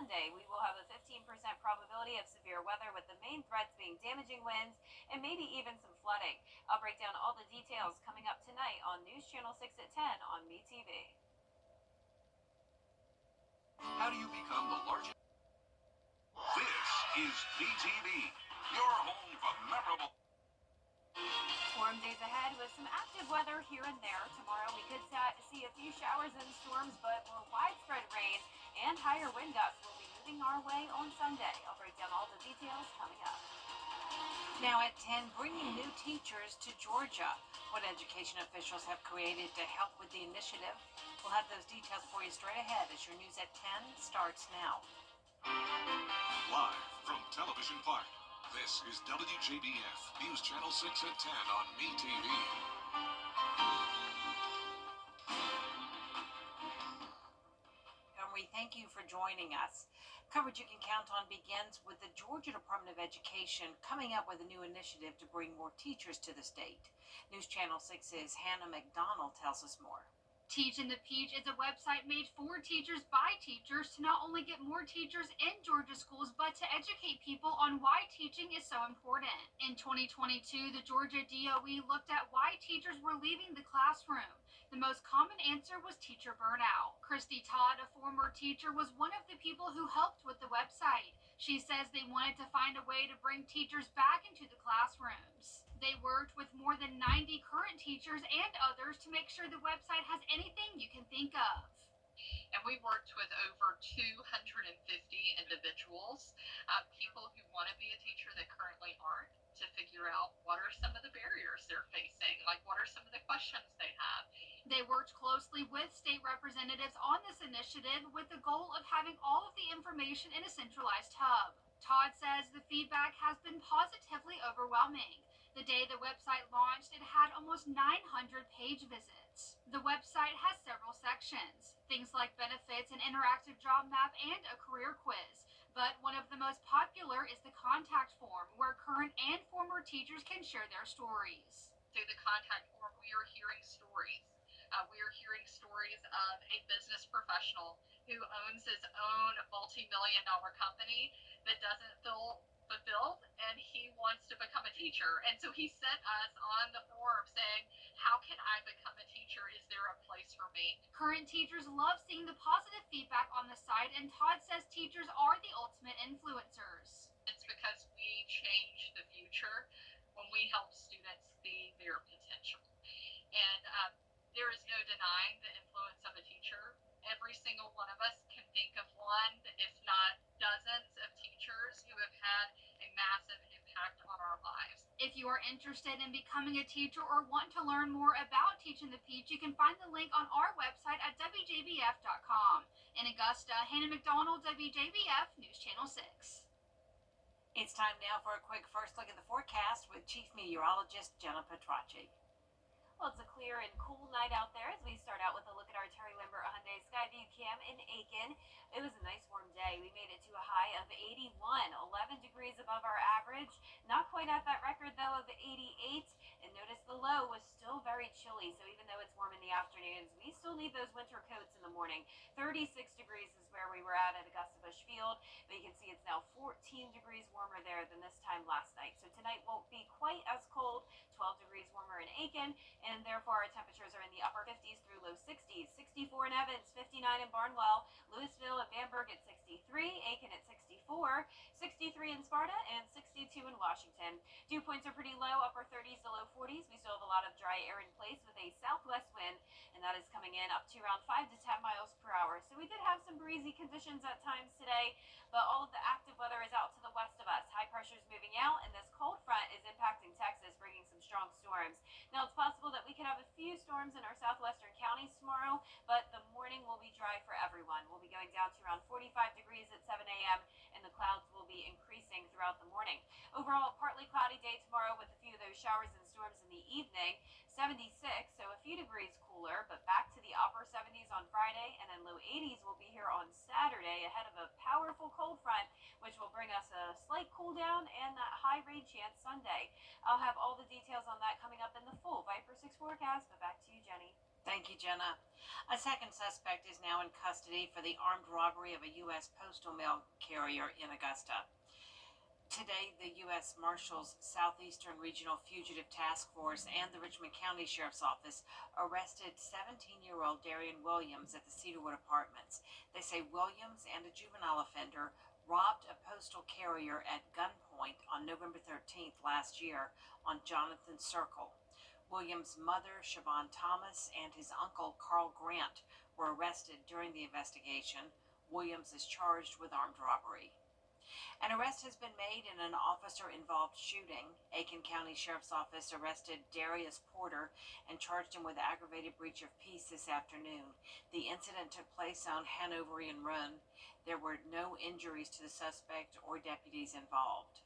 Sunday, we will have a 15% probability of severe weather, with the main threats being damaging winds and maybe even some flooding. I'll break down all the details coming up tonight on News Channel 6 at 10 on MeTV. How do you become the largest? This is MeTV, your home for memorable. Warm days ahead with some active weather here and there. Tomorrow we could see a few showers and storms, but more widespread rain and higher wind gusts will be moving our way on Sunday. I'll break down all the details coming up. Now at 10, bringing new teachers to Georgia. What education officials have created to help with the initiative. We'll have those details for you straight ahead as your News at 10 starts now. Live from Television Park, this is WJBF, News Channel 6 at 10 on MeTV. And we thank you for joining us. Coverage you can count on begins with the Georgia Department of Education coming up with a new initiative to bring more teachers to the state. News Channel 6's Hannah McDonald tells us more. Teaching the Peach is a website made for teachers by teachers to not only get more teachers in Georgia schools, but to educate people on why teaching is so important. In 2022, the Georgia DOE looked at why teachers were leaving the classroom. The most common answer was teacher burnout. Christy Todd, a former teacher, was one of the people who helped with the website. She says they wanted to find a way to bring teachers back into the classrooms. They worked with more than 90 current teachers and others to make sure the website has anything you can think of. And we worked with over 250 individuals, people who want to be a teacher that currently aren't, to figure out what are some of the barriers they're facing, like what are some of the questions they have. They worked closely with state representatives on this initiative with the goal of having all of the information in a centralized hub. Todd says the feedback has been positively overwhelming. The day the website launched, it had almost 900 page visits. The website has several sections, things like benefits, an interactive job map, and a career quiz. But one of the most popular is the contact form, where current and former teachers can share their stories. Through the contact form, we are hearing stories. We are hearing stories of a business professional who owns his own multi-million-dollar company that doesn't feel fulfilled, and he wants to become a teacher. And so he sent us on the form saying, how can I become a teacher? Is there a place for me? Current teachers love seeing the positive feedback on the site, and Todd says teachers are the ultimate influencers. It's because we change the future when we help students see their potential. And there is no denying the influence of a teacher. Every single one of us can think of one, if not dozens, of teachers who have had a massive impact on our lives. If you are interested in becoming a teacher or want to learn more about Teaching the Peach, you can find the link on our website at WJBF.com. In Augusta, Hannah McDonald, WJBF, News Channel 6. It's time now for a quick first look at the forecast with Chief Meteorologist Jenna Petracci. Well, it's a clear and cool night out there as we start out with a look at our Terry Limber Hyundai Skyview Cam in Aiken. It was a nice warm day. We made it to a high of 81, 11 degrees above our average. Not quite at that record, though, of 88. And notice the low was still very chilly, so even though it's warm in the afternoons, we still need those winter coats in the morning. 36 degrees is where we were at Augusta Busch Field, but you can see it's now 14 degrees warmer there than this time last night. So tonight won't be quite as cold, 12 degrees warmer in Aiken, and therefore our temperatures are in the upper 50s through low 60s. 64 in Evans, 59 in Barnwell, Louisville and Bamberg at 63, Aiken at 64, 63 in Sparta, and 62 in Washington. Dew points are pretty low, upper 30s to low 40s. We still have a lot of dry air in place with a southwest wind, and that is coming in up to around 5 to 10 miles per hour. So we did have some breezy conditions at times today, but all of the active weather is out to the west of us. High pressure is moving out, and this cold front is impacting Texas, bringing some strong storms. Now, it's possible that we could have a few storms in our southwestern counties tomorrow, but the morning will be dry for everyone. We'll be going down to around 45 degrees at 7 a.m., and the clouds will be increasing throughout the morning. Overall, a partly cloudy day tomorrow with a few of those showers and storms in the evening. 76, so a few degrees cooler, but back to the upper 70s on Friday, and then low 80s will be here on Saturday ahead of a powerful cold front, which will bring us a slight cool down and that high rain chance Sunday. I'll have all the details on that coming up in the full Viper 6 forecast, but back to you, Jenny. Thank you, Jenna. A second suspect is now in custody for the armed robbery of a U.S. postal mail carrier in Augusta. Today, the U.S. Marshals Southeastern Regional Fugitive Task Force and the Richmond County Sheriff's Office arrested 17-year-old Darian Williams at the Cedarwood Apartments. They say Williams and a juvenile offender robbed a postal carrier at gunpoint on November 13th last year on Jonathan Circle. Williams' mother, Siobhan Thomas, and his uncle, Carl Grant, were arrested during the investigation. Williams is charged with armed robbery. An arrest has been made in an officer-involved shooting. Aiken County Sheriff's Office arrested Darius Porter and charged him with aggravated breach of peace this afternoon. The incident took place on Hanoverian Run. There were no injuries to the suspect or deputies involved.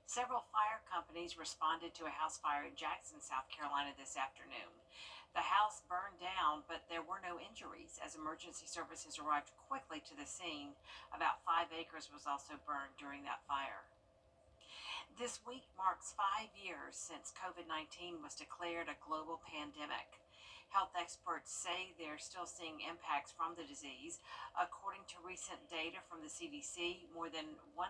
Several fire companies responded to a house fire in Jackson, South Carolina this afternoon. The house burned down, but there were no injuries as emergency services arrived quickly to the scene. About 5 acres was also burned during that fire. This week marks 5 years since COVID-19 was declared a global pandemic. Health experts say they're still seeing impacts from the disease. According to recent data from the CDC, more than 1.2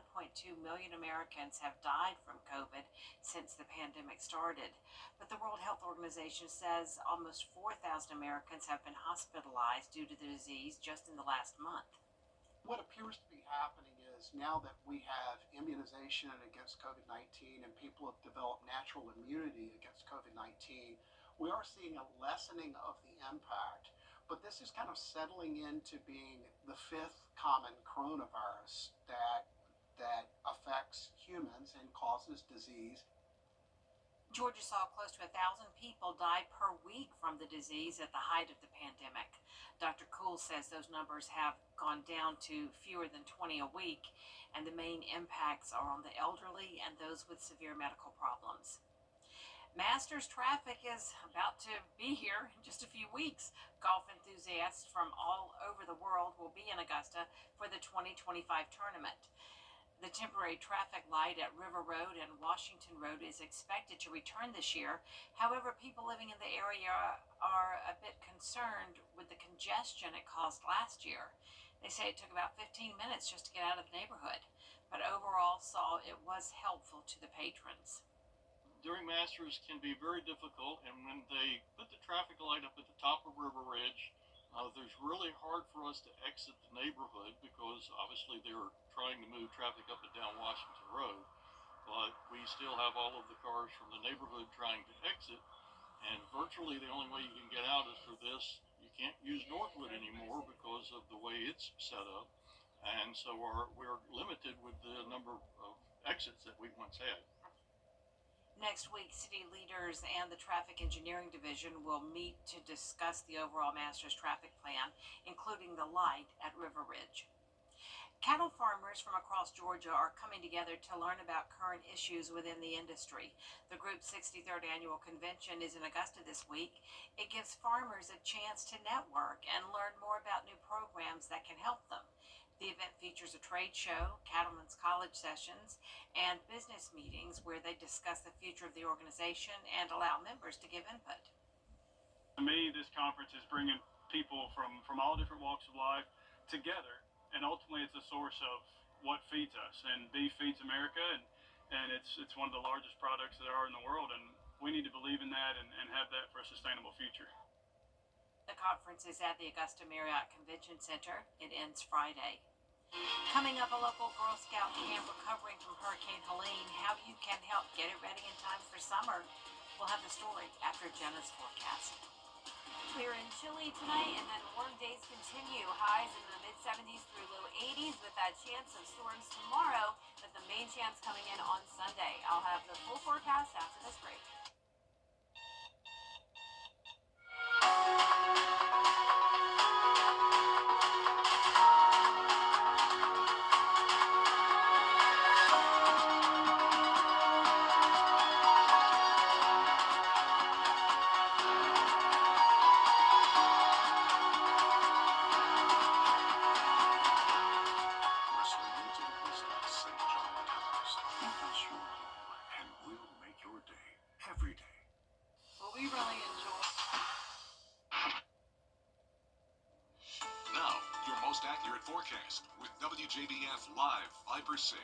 million Americans have died from COVID since the pandemic started. But the World Health Organization says almost 4,000 Americans have been hospitalized due to the disease just in the last month. What appears to be happening is now that we have immunization against COVID-19 and people have developed natural immunity against COVID-19, we are seeing a lessening of the impact. But this is kind of settling into being the fifth common coronavirus that affects humans and causes disease. Georgia saw close to 1,000 people die per week from the disease at the height of the pandemic. Dr. Kuhl says those numbers have gone down to fewer than 20 a week, and the main impacts are on the elderly and those with severe medical problems. Masters traffic is about to be here in just a few weeks. Golf enthusiasts from all over the world will be in Augusta for the 2025 tournament. The temporary traffic light at River Road and Washington Road is expected to return this year. However, people living in the area are a bit concerned with the congestion it caused last year. They say it took about 15 minutes just to get out of the neighborhood, but overall saw it was helpful to the patrons. During Masters can be very difficult, and when they put the traffic light up at the top of River Ridge, there's really hard for us to exit the neighborhood because obviously they're trying to move traffic up and down Washington Road, but we still have all of the cars from the neighborhood trying to exit, and virtually the only way you can get out is through this. You can't use Northwood anymore because of the way it's set up, and so we're limited with the number of exits that we once had. Next week, city leaders and the Traffic Engineering Division will meet to discuss the overall Masters traffic plan, including the light at River Ridge. Cattle farmers from across Georgia are coming together to learn about current issues within the industry. The group's 63rd annual convention is in Augusta this week. It gives farmers a chance to network and learn more about new programs that can help them. The event features a trade show, cattlemen's college sessions, and business meetings where they discuss the future of the organization and allow members to give input. To me, this conference is bringing people from all different walks of life together, and ultimately it's a source of what feeds us. And beef feeds America, and it's one of the largest products that are in the world, and we need to believe in that and have that for a sustainable future. The conference is at the Augusta Marriott Convention Center. It ends Friday. Coming up, a local Girl Scout camp recovering from Hurricane Helene. How you can help get it ready in time for summer. We'll have the story after Jenna's forecast. Clear and chilly tonight, and then warm days continue. Highs in the mid-70s through low 80s with that chance of storms tomorrow, but the main chance coming in on Sunday. I'll have the full forecast after this break. West with WJBF Live Fiber 6.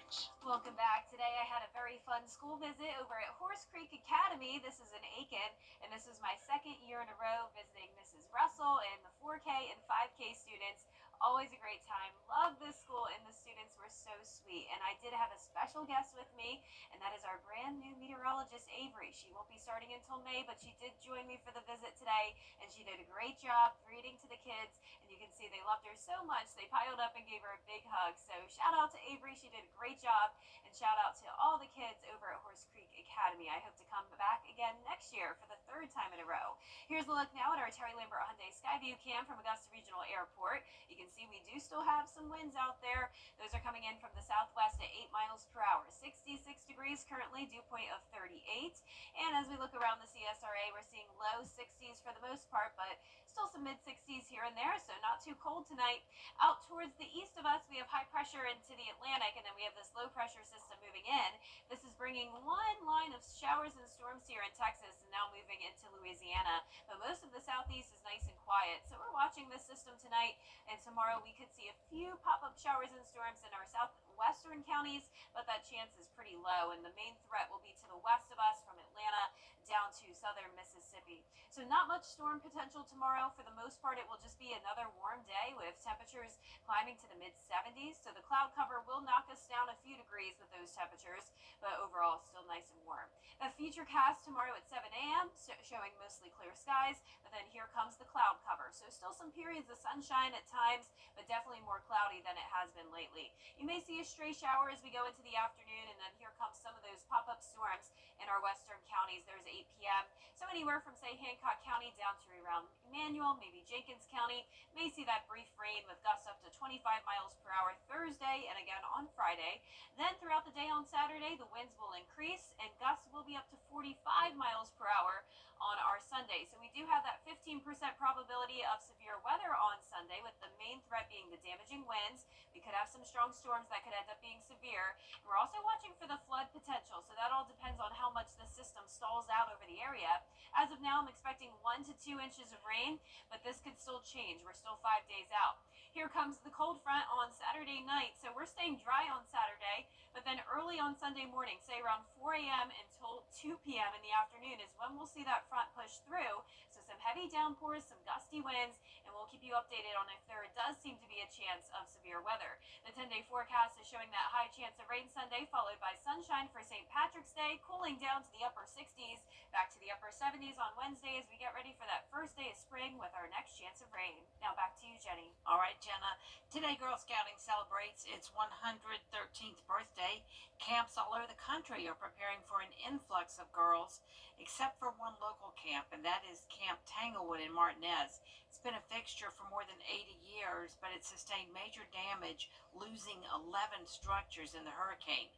Welcome back. Today I had a very fun school visit over at Horse Creek Academy. This is in Aiken, and this is my second year in a row visiting Mrs. Russell and the 4K and 5K students. Always a great time. Love this school, and the students were so sweet. And I did have a special guest with me, and that is our brand new meteorologist, Avery. She won't be starting until May, but she did join me for the visit today, and she did a great job reading to the kids. And you can see they loved her so much, they piled up and gave her a big hug. So shout out to Avery. She did a great job. And shout out to all the kids over at Horse Creek Academy. I hope to come back again next year for the third time in a row. Here's a look now at our Terry Lambert Hyundai Skyview cam from Augusta Regional Airport. You can see we do still have some winds out there. Those are coming in from the southwest at 8 miles per hour. 66 degrees currently, dew point of 38. And as we look around the CSRA, we're seeing low 60s for the most part, but still some mid 60s here and there, so not too cold tonight. Out towards the east of us, we have high pressure into the Atlantic, and then we have this low pressure system moving in. This is bringing one line of showers and storms here in Texas and now moving into Louisiana. But most of the southeast is nice and quiet, so we're watching this system tonight, and tomorrow we could see a few pop-up showers and storms in our southwestern counties, but that chance is pretty low, and the main threat will be to the west of us from Atlanta down to southern Mississippi. So not much storm potential tomorrow. For the most part, it will just be another warm day with temperatures climbing to the mid 70s. So the cloud cover will knock us down a few degrees with those temperatures, but overall still nice and warm. The future cast tomorrow at 7 a.m. showing mostly clear skies, but then here comes the cloud cover. So still some periods of sunshine at times, but definitely more cloudy than it has been lately. You may see a stray shower as we go into the afternoon, and then here comes some of those pop-up storms in our western counties. There's 8 p.m. So anywhere from, say, Hancock County down to around Emmanuel, maybe Jenkins County, may see that brief rain with gusts up to 25 miles per hour Thursday and again on Friday. Then throughout the day on Saturday, the winds will increase and gusts will be up to 45 miles per hour on our Sunday. So we do have that 15% probability of severe weather on Sunday, with the main threat being the damaging winds. We could have some strong storms that could end up being severe. And we're also watching for the flood potential, so that all depends on how much the system stalls out over the area. As of now, I'm expecting 1 to 2 inches of rain, but this could still change. We're still 5 days out. Here comes the cold front on Saturday night, so we're staying dry on Saturday, but then early on Sunday morning, say around 4 a.m. until 2 p.m. in the afternoon, is when we'll see that front push through. So some heavy downpours, some gusty winds, and we'll keep you updated on if there does seem to be a chance of severe weather. The 10-day forecast is showing that high chance of rain Sunday, followed by sunshine for St. Patrick's Day, cooling down to the upper 60s, back to the upper 70s on Wednesday as we get ready for that first day of spring with our next chance of rain. Now back to you, Jenny. All right, Jenna. Today, Girl Scouting celebrates its 113th birthday. Camps all over the country are preparing for an influx of girls, except for one local camp, and that is Camp Tanglewood in Martinez. It's been a fixture for more than 80 years, but it sustained major damage, losing 11 structures in the hurricane.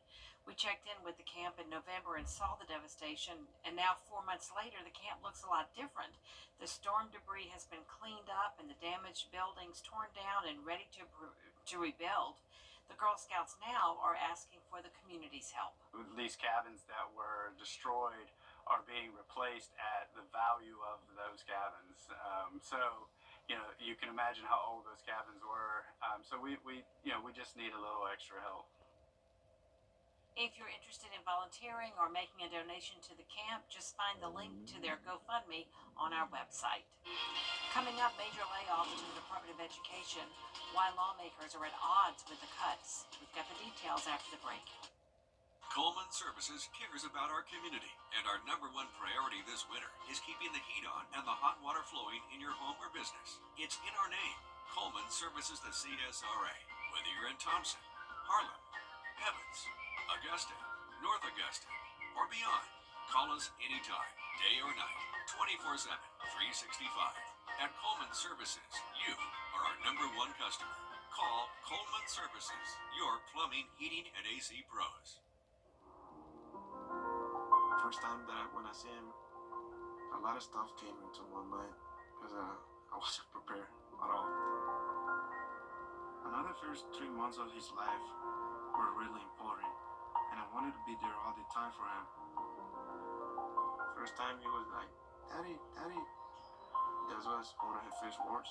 We checked in with the camp in November and saw the devastation, and now 4 months later, the camp looks a lot different. The storm debris has been cleaned up and the damaged buildings torn down and ready to rebuild. The Girl Scouts now are asking for the community's help. These cabins that were destroyed are being replaced at the value of those cabins. You can imagine how old those cabins were. So we just need a little extra help. If you're interested in volunteering or making a donation to the camp, just find the link to their GoFundMe on our website. Coming up, major layoffs to the Department of Education, why lawmakers are at odds with the cuts. We've got the details after the break. Coleman Services cares about our community, and our #1 priority this winter is keeping the heat on and the hot water flowing in your home or business. It's in our name. Coleman Services the CSRA. Whether you're in Thompson, Harlan, Evans, Augusta, North Augusta, or beyond, call us anytime, day or night, 24/7, 365. At Coleman Services, you are our #1 customer. Call Coleman Services, your plumbing, heating, and AC pros. First time when I see him, a lot of stuff came into my mind because I wasn't prepared at all. Another first 3 months of his life were really important, and I wanted to be there all the time for him. First time he was like, "Daddy, Daddy." That was one of his first words.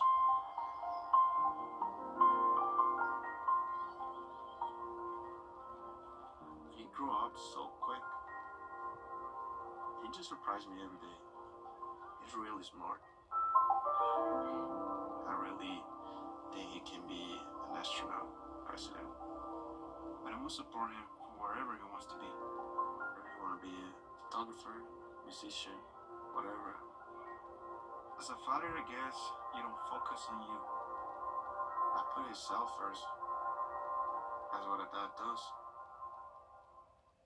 grew up so quick. He just surprised me every day. He's really smart. I really think he can be an astronaut, president. But I will support him wherever he wants to be. Whether you want to be a photographer, musician, whatever. As a father, I guess you don't focus on you. I put himself first. That's what a dad does.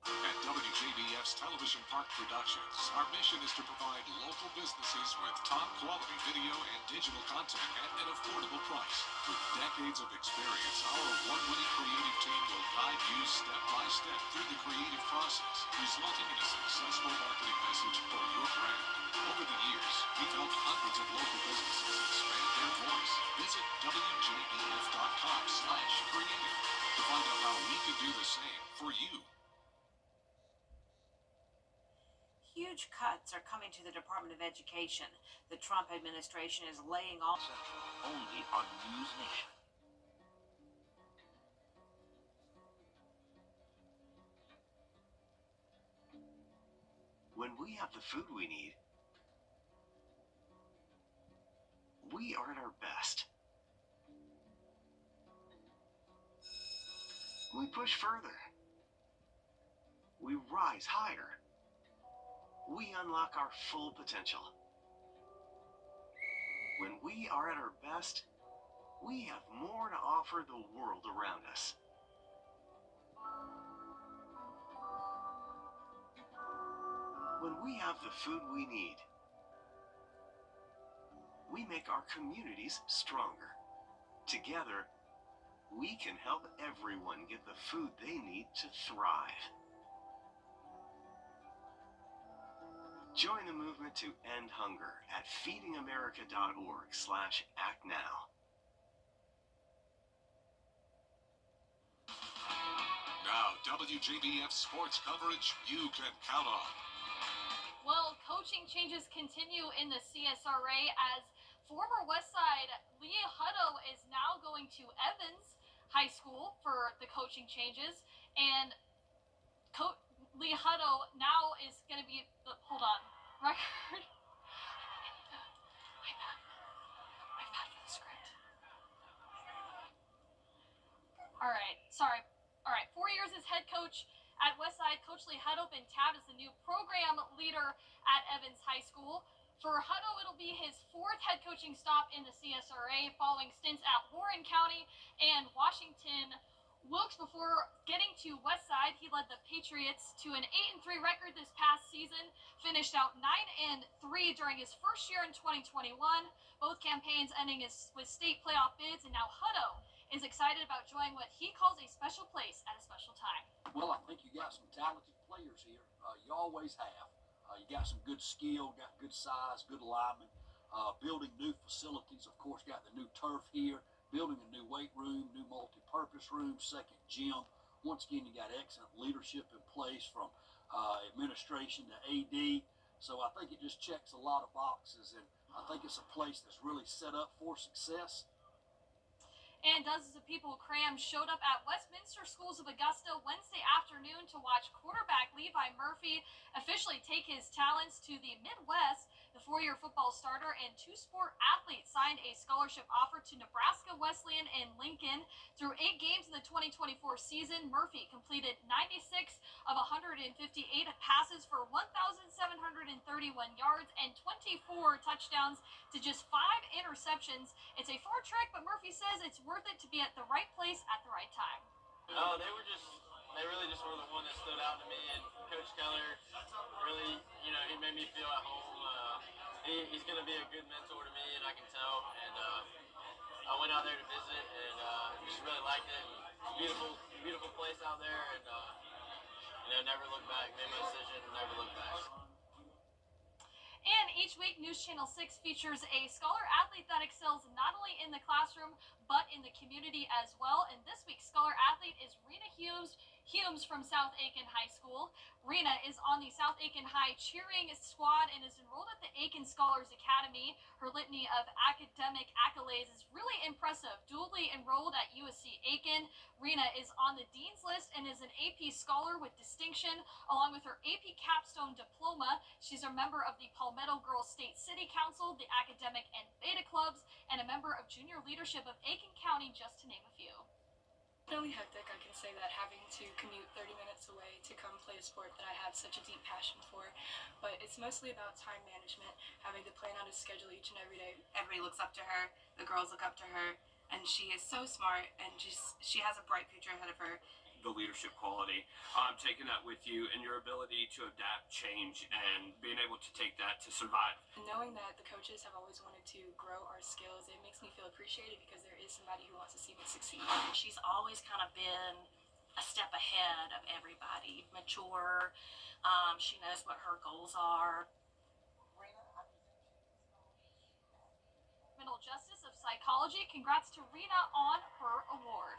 At WJBF's Television Park Productions, our mission is to provide local businesses with top quality video and digital content at an affordable price. With decades of experience, our award-winning creative team will guide you step by step through the creative process, resulting in a successful marketing message for your brand. Over the years, we've helped hundreds of local businesses expand their voice. Visit WJBF.com/creative to find out how we can do the same for you. Huge cuts are coming to the Department of Education. The Trump administration is laying off. Only on News Nation. When we have the food we need, we are at our best. We push further. We rise higher. We unlock our full potential. When we are at our best, we have more to offer the world around us. When we have the food we need, we make our communities stronger. Together, we can help everyone get the food they need to thrive. Join the movement to end hunger at feedingamerica.org/actnow. Now, WJBF sports coverage you can count on. Well, coaching changes continue in the CSRA as former Westside Leah Hutto is now going to Evans High School for the coaching changes, and Leah Hutto now is going to be, hold on, record. I'm bad for the script. All right, sorry. All right, 4 years as head coach at Westside, Coach Lee Hutto been tabbed as the new program leader at Evans High School. For Hutto, it'll be his fourth head coaching stop in the CSRA, following stints at Warren County and Washington Wilkes. Before getting to Westside, he led the Patriots to an 8-3 record this past season, finished out 9-3 during his first year in 2021, both campaigns ending with state playoff bids, and now Hutto is excited about joining what he calls a special place at a special time. Well, I think you got some talented players here. You always have. You got some good skill, got good size, good linemen. Building new facilities, of course, got the new turf here. Building a new weight room, new multi-purpose room, second gym. Once again, you got excellent leadership in place from administration to AD. So I think it just checks a lot of boxes, and I think it's a place that's really set up for success. And dozens of people crammed showed up at Westminster Schools of Augusta Wednesday afternoon to watch quarterback Levi Murphy officially take his talents to the Midwest. The 4-year football starter and two-sport athlete signed a scholarship offer to Nebraska Wesleyan in Lincoln. Through 8 games in the 2024 season, Murphy completed 96 of 158 passes for 1,731 yards and 24 touchdowns to just 5 interceptions. It's a far trek, but Murphy says it's worth it to be at the right place at the right time. They really just were the one that stood out to me, and Coach Keller really, he made me feel at home. He's going to be a good mentor to me, and I can tell. And I went out there to visit, and just really liked it. Beautiful, beautiful place out there, and never look back. Made my decision, never look back. And each week, News Channel 6 features a scholar athlete that excels not only in the classroom, but in the community as well. And this week's scholar athlete is Rena Hughes. Humes from South Aiken High School. Rena is on the South Aiken High cheering squad and is enrolled at the Aiken Scholars Academy. Her litany of academic accolades is really impressive. Dually enrolled at USC Aiken, Rena is on the Dean's List and is an AP Scholar with distinction, along with her AP Capstone Diploma. She's a member of the Palmetto Girls State City Council, the Academic and Beta Clubs, and a member of Junior Leadership of Aiken County, just to name a few. Definitely hectic, I can say that, having to commute 30 minutes away to come play a sport that I have such a deep passion for. But it's mostly about time management, having to plan out a schedule each and every day. Everybody looks up to her, the girls look up to her, and she is so smart, and she has a bright future ahead of her. The leadership quality, taking that with you and your ability to adapt, change, and being able to take that to survive. Knowing that the coaches have always wanted to grow our skills, it makes me feel appreciated because there is somebody who wants to see me succeed. She's always kind of been a step ahead of everybody, mature. She knows what her goals are. Criminal Justice of Psychology. Congrats to Rena on her award.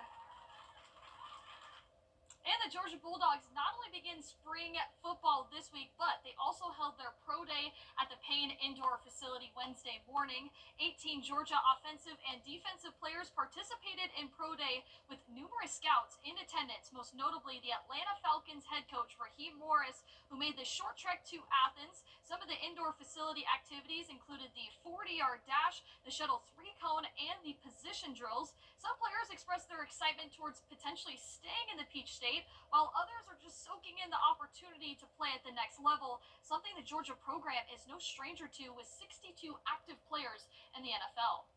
And the Georgia Bulldogs not only begin spring football this week, but they also held their pro day at the Payne Indoor Facility Wednesday morning. 18 Georgia offensive and defensive players participated in pro day with numerous scouts in attendance, most notably the Atlanta Falcons head coach Raheem Morris, who made the short trek to Athens. Some of the indoor facility activities included the 40-yard dash, the shuttle 3-cone, and the position drills. Some players expressed their excitement towards potentially staying in the Peach State, while others are just soaking in the opportunity to play at the next level, something the Georgia program is no stranger to with 62 active players in the NFL.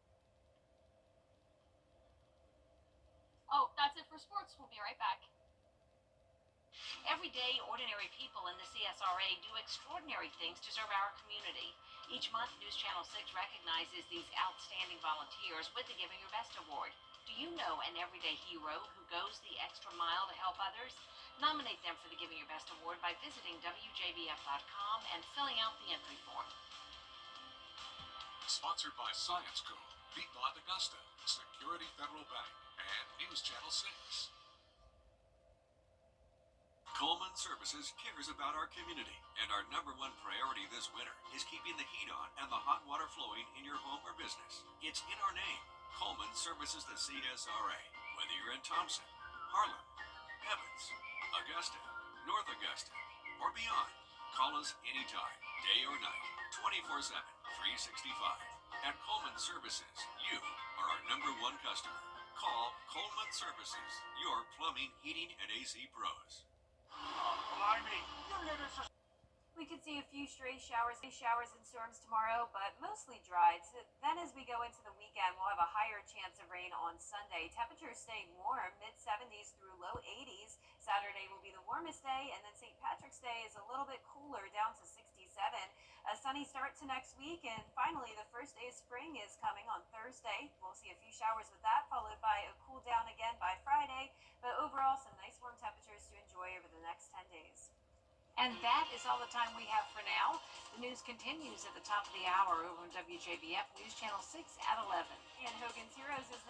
Oh, that's it for sports. We'll be right back. Everyday, ordinary people in the CSRA do extraordinary things to serve our community. Each month, News Channel 6 recognizes these outstanding volunteers with the Giving Your Best Award. Do you know an everyday hero who goes the extra mile to help others? Nominate them for the Giving Your Best Award by visiting WJBF.com and filling out the entry form. Sponsored by Science Co., Beatbot Augusta, Security Federal Bank, and News Channel 6. Coleman Services cares about our community, and our #1 priority this winter is keeping the heat on and the hot water flowing in your home or business. It's in our name. Coleman Services the CSRA. Whether you're in Thompson, Harlan, Evans, Augusta, North Augusta, or beyond, call us anytime, day or night, 24/7, 365. At Coleman Services, you are our #1 customer. Call Coleman Services, your plumbing, heating, and AC pros. We could see a few stray showers and storms tomorrow, but mostly dry. Then as we go into the weekend, we'll have a higher chance of rain on Sunday. Temperatures stay warm, mid-70s through low 80s. Saturday will be the warmest day, and then St. Patrick's Day is a little bit cooler, down to 67. A sunny start to next week, and finally the first day of spring is coming on Thursday. We'll see a few showers with that, followed by a cool down again by Friday, but overall some nice warm temperatures to enjoy over the next 10 days. And that is all the time we have for now. The news continues at the top of the hour over on WJBF News Channel 6 at 11. And Hogan's Heroes is